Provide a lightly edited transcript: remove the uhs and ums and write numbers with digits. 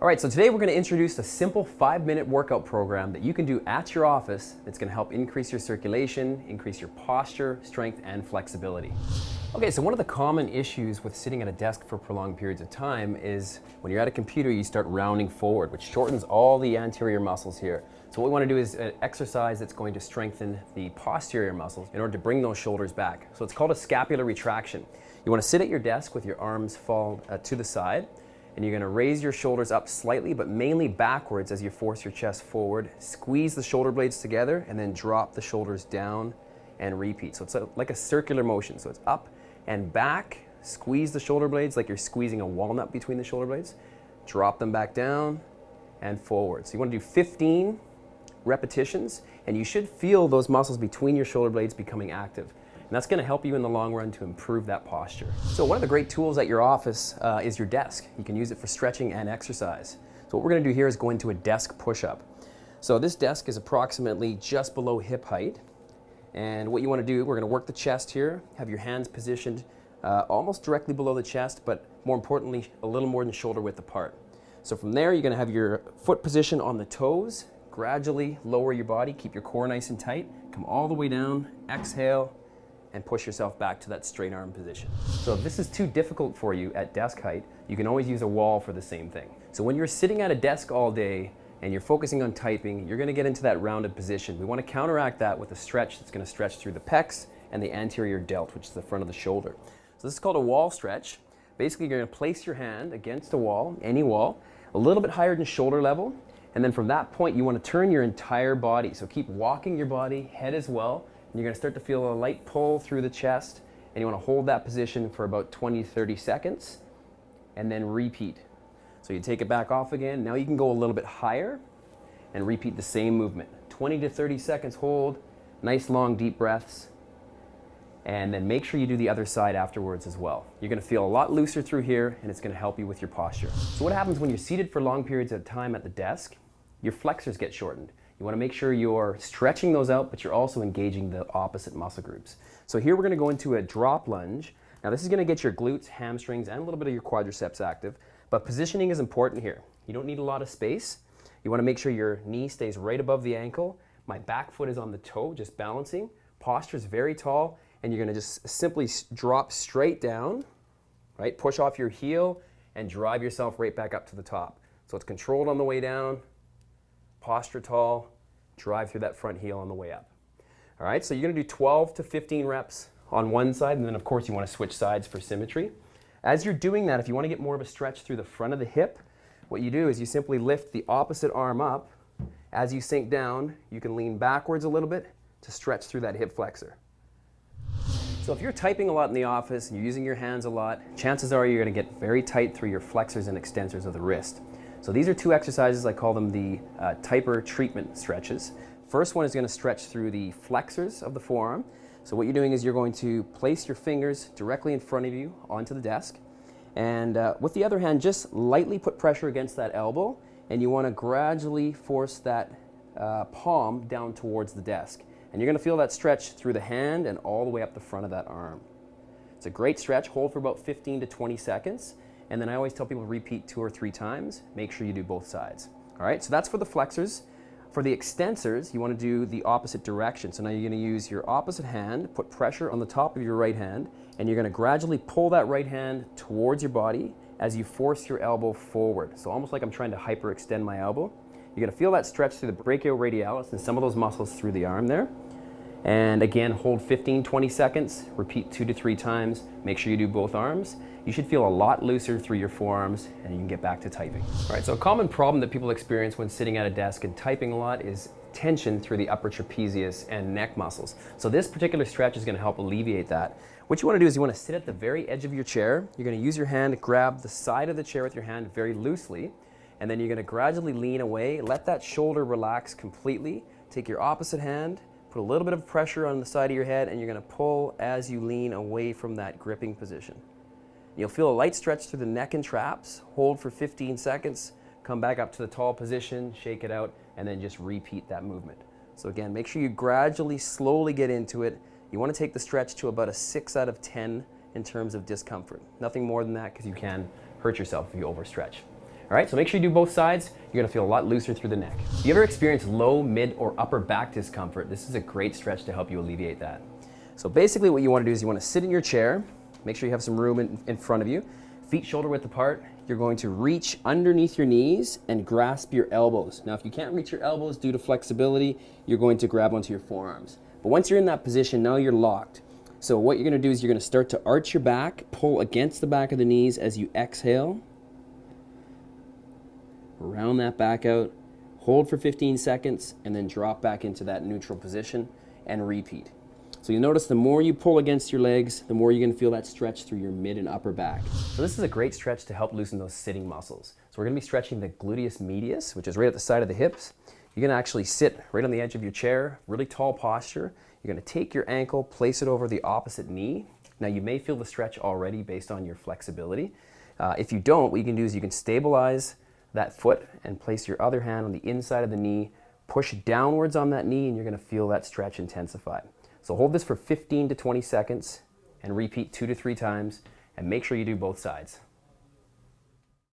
All right, so today we're going to introduce a simple 5-minute workout program that you can do at your office that's going to help increase your circulation, increase your posture, strength, and flexibility. Okay, so one of the common issues with sitting at a desk for prolonged periods of time is when you're at a computer, you start rounding forward, which shortens all the anterior muscles here. So what we want to do is an exercise that's going to strengthen the posterior muscles in order to bring those shoulders back. So it's called a scapular retraction. You want to sit at your desk with your arms fall to the side, and you're going to raise your shoulders up slightly, but mainly backwards as you force your chest forward. Squeeze the shoulder blades together and then drop the shoulders down and repeat. So it's like a circular motion. So it's up and back, squeeze the shoulder blades like you're squeezing a walnut between the shoulder blades. Drop them back down and forward. So you want to do 15 repetitions, and you should feel those muscles between your shoulder blades becoming active. And that's going to help you in the long run to improve that posture. So one of the great tools at your office is your desk. You can use it for stretching and exercise. So what we're going to do here is go into a desk push-up. So this desk is approximately just below hip height. And what you want to do, we're going to work the chest here, have your hands positioned almost directly below the chest, but more importantly, a little more than shoulder width apart. So from there, you're going to have your foot position on the toes, gradually lower your body, keep your core nice and tight, come all the way down, exhale, and push yourself back to that straight arm position. So if this is too difficult for you at desk height, you can always use a wall for the same thing. So when you're sitting at a desk all day and you're focusing on typing, you're gonna get into that rounded position. We wanna counteract that with a stretch that's gonna stretch through the pecs and the anterior delt, which is the front of the shoulder. So this is called a wall stretch. Basically, you're gonna place your hand against a wall, any wall, a little bit higher than shoulder level, and then from that point, you wanna turn your entire body. So keep walking your body, head as well, and you're going to start to feel a light pull through the chest, and you want to hold that position for about 20-30 seconds and then repeat. So you take it back off again. Now you can go a little bit higher and repeat the same movement. 20 to 30 seconds hold, nice long deep breaths, and then make sure you do the other side afterwards as well. You're going to feel a lot looser through here, and it's going to help you with your posture. So what happens when you're seated for long periods of time at the desk? Your flexors get shortened. You want to make sure you're stretching those out, but you're also engaging the opposite muscle groups. So here we're going to go into a drop lunge. Now this is going to get your glutes, hamstrings, and a little bit of your quadriceps active, but positioning is important here. You don't need a lot of space. You want to make sure your knee stays right above the ankle. My back foot is on the toe, just balancing. Posture is very tall, and you're going to just simply drop straight down, right? Push off your heel and drive yourself right back up to the top. So it's controlled on the way down, posture tall, drive through that front heel on the way up. All right, so you're gonna do 12 to 15 reps on one side, and then of course you wanna switch sides for symmetry. As you're doing that, if you wanna get more of a stretch through the front of the hip, what you do is you simply lift the opposite arm up. As you sink down, you can lean backwards a little bit to stretch through that hip flexor. So if you're typing a lot in the office and you're using your hands a lot, chances are you're gonna get very tight through your flexors and extensors of the wrist. So these are two exercises, I call them the typer treatment stretches. First one is going to stretch through the flexors of the forearm. So what you're doing is you're going to place your fingers directly in front of you onto the desk. And with the other hand, just lightly put pressure against that elbow, and you want to gradually force that palm down towards the desk. And you're going to feel that stretch through the hand and all the way up the front of that arm. It's a great stretch. Hold for about 15 to 20 seconds. And then I always tell people repeat 2 or 3 times. Make sure you do both sides. All right, so that's for the flexors. For the extensors, you want to do the opposite direction. So now you're going to use your opposite hand, put pressure on the top of your right hand, and you're going to gradually pull that right hand towards your body as you force your elbow forward. So almost like I'm trying to hyperextend my elbow. You're going to feel that stretch through the brachioradialis and some of those muscles through the arm there. And again, hold 15-20 seconds, repeat 2 to 3 times. Make sure you do both arms. You should feel a lot looser through your forearms, and you can get back to typing. All right, so a common problem that people experience when sitting at a desk and typing a lot is tension through the upper trapezius and neck muscles. So this particular stretch is going to help alleviate that. What you want to do is you want to sit at the very edge of your chair. You're going to use your hand to grab the side of the chair with your hand very loosely, and then you're going to gradually lean away. Let that shoulder relax completely. Take your opposite hand, put a little bit of pressure on the side of your head, and you're going to pull as you lean away from that gripping position. You'll feel a light stretch through the neck and traps. Hold for 15 seconds, come back up to the tall position, shake it out, and then just repeat that movement. So again, make sure you gradually, slowly get into it. You want to take the stretch to about a 6 out of 10 in terms of discomfort. Nothing more than that, because you can hurt yourself if you overstretch. All right, so make sure you do both sides. You're gonna feel a lot looser through the neck. If you ever experience low, mid, or upper back discomfort, this is a great stretch to help you alleviate that. So basically what you wanna do is you wanna sit in your chair, make sure you have some room in front of you, feet shoulder width apart. You're going to reach underneath your knees and grasp your elbows. Now, if you can't reach your elbows due to flexibility, you're going to grab onto your forearms. But once you're in that position, now you're locked. So what you're gonna do is you're gonna start to arch your back, pull against the back of the knees as you exhale. Round that back out, hold for 15 seconds, and then drop back into that neutral position and repeat. So you'll notice the more you pull against your legs, the more you're gonna feel that stretch through your mid and upper back. So this is a great stretch to help loosen those sitting muscles. So we're gonna be stretching the gluteus medius, which is right at the side of the hips. You're gonna actually sit right on the edge of your chair, really tall posture. You're gonna take your ankle, place it over the opposite knee. Now you may feel the stretch already based on your flexibility. If you don't, what you can do is you can stabilize that foot and place your other hand on the inside of the knee, push downwards on that knee, and you're gonna feel that stretch intensify. So hold this for 15 to 20 seconds and repeat 2 to 3 times, and make sure you do both sides.